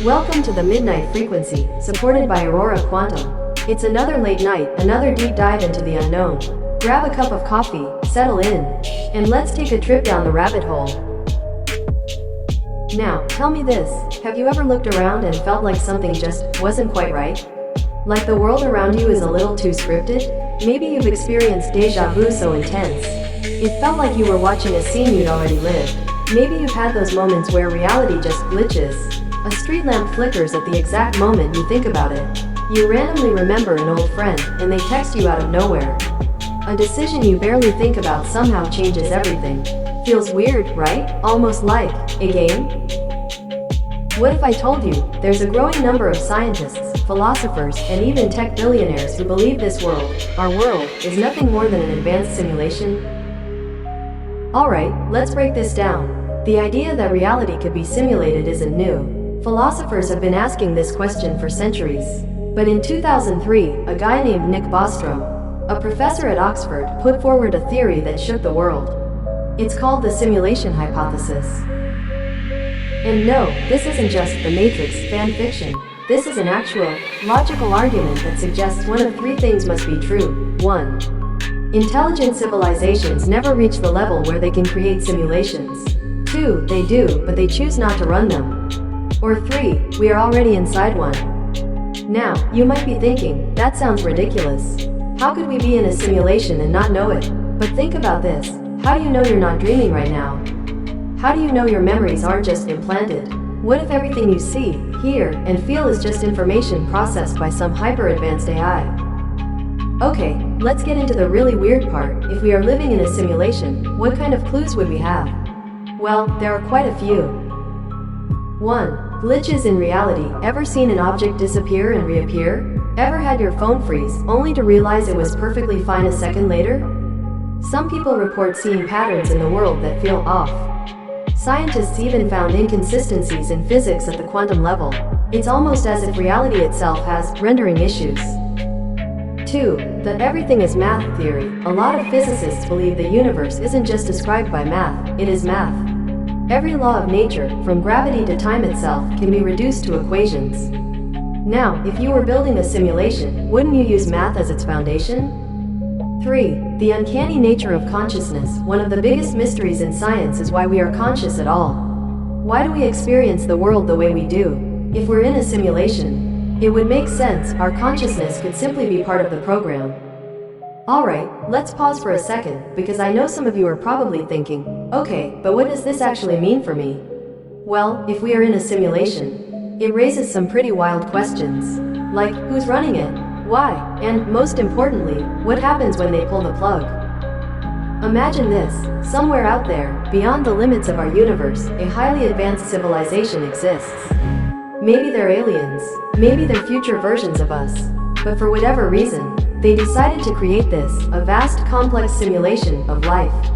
Welcome to the Midnight Frequency, supported by Aurora Quantum. It's another late night, another deep dive into the unknown. Grab a cup of coffee, settle in, and let's take a trip down the rabbit hole. Now, tell me this, have you ever looked around and felt like something just wasn't quite right? Like the world around you is a little too scripted? Maybe you've experienced déjà vu so intense. It felt like you were watching a scene you'd already lived. Maybe you've had those moments where reality just glitches. A street lamp flickers at the exact moment you think about it. You randomly remember an old friend, and they text you out of nowhere. A decision you barely think about somehow changes everything. Feels weird, right? Almost like a game? What if I told you, there's a growing number of scientists, philosophers, and even tech billionaires who believe this world, our world, is nothing more than an advanced simulation? Alright, let's break this down. The idea that reality could be simulated isn't new. Philosophers have been asking this question for centuries. But in 2003, a guy named Nick Bostrom, a professor at Oxford, put forward a theory that shook the world. It's called the simulation hypothesis. And no, this isn't just the Matrix fan fiction. This is an actual, logical argument that suggests one of three things must be true. 1. Intelligent civilizations never reach the level where they can create simulations. 2. They do, but they choose not to run them. Or 3. We are already inside one. Now, you might be thinking, that sounds ridiculous. How could we be in a simulation and not know it? But think about this. How do you know you're not dreaming right now? How do you know your memories aren't just implanted? What if everything you see, hear, and feel is just information processed by some hyper-advanced AI? Okay, let's get into the really weird part. If we are living in a simulation, what kind of clues would we have? Well, there are quite a few. 1. Glitches in reality. Ever seen an object disappear and reappear? Ever had your phone freeze, only to realize it was perfectly fine a second later? Some people report seeing patterns in the world that feel off. Scientists even found inconsistencies in physics at the quantum level. It's almost as if reality itself has rendering issues. 2. The everything is math theory. A lot of physicists believe the universe isn't just described by math, it is math. Every law of nature, from gravity to time itself, can be reduced to equations. Now, if you were building a simulation, wouldn't you use math as its foundation? 3. The uncanny nature of consciousness. One of the biggest mysteries in science is why we are conscious at all. Why do we experience the world the way we do? If we're in a simulation, it would make sense, our consciousness could simply be part of the program. Alright, let's pause for a second, because I know some of you are probably thinking, okay, but what does this actually mean for me? Well, if we are in a simulation, it raises some pretty wild questions. Like, who's running it? Why? And, most importantly, what happens when they pull the plug? Imagine this, somewhere out there, beyond the limits of our universe, a highly advanced civilization exists. Maybe they're aliens, maybe they're future versions of us, but for whatever reason, they decided to create this, a vast complex simulation of life,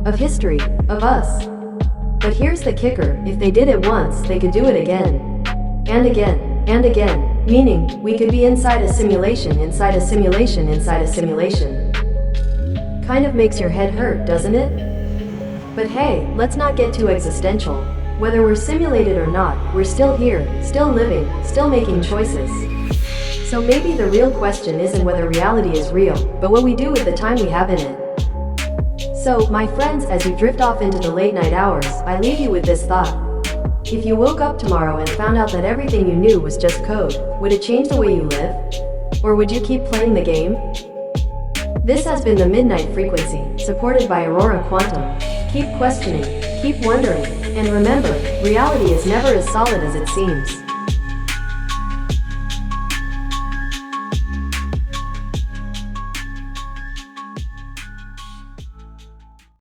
of history, of us. But here's the kicker, if they did it once, they could do it again. And again, and again, meaning, we could be inside a simulation, inside a simulation, inside a simulation. Kind of makes your head hurt, doesn't it? But hey, let's not get too existential. Whether we're simulated or not, we're still here, still living, still making choices. So maybe the real question isn't whether reality is real, but what we do with the time we have in it. So, my friends, as you drift off into the late night hours, I leave you with this thought. If you woke up tomorrow and found out that everything you knew was just code, would it change the way you live? Or would you keep playing the game? This has been the Midnight Frequency, supported by Aurora Quantum. Keep questioning, keep wondering, and remember, reality is never as solid as it seems.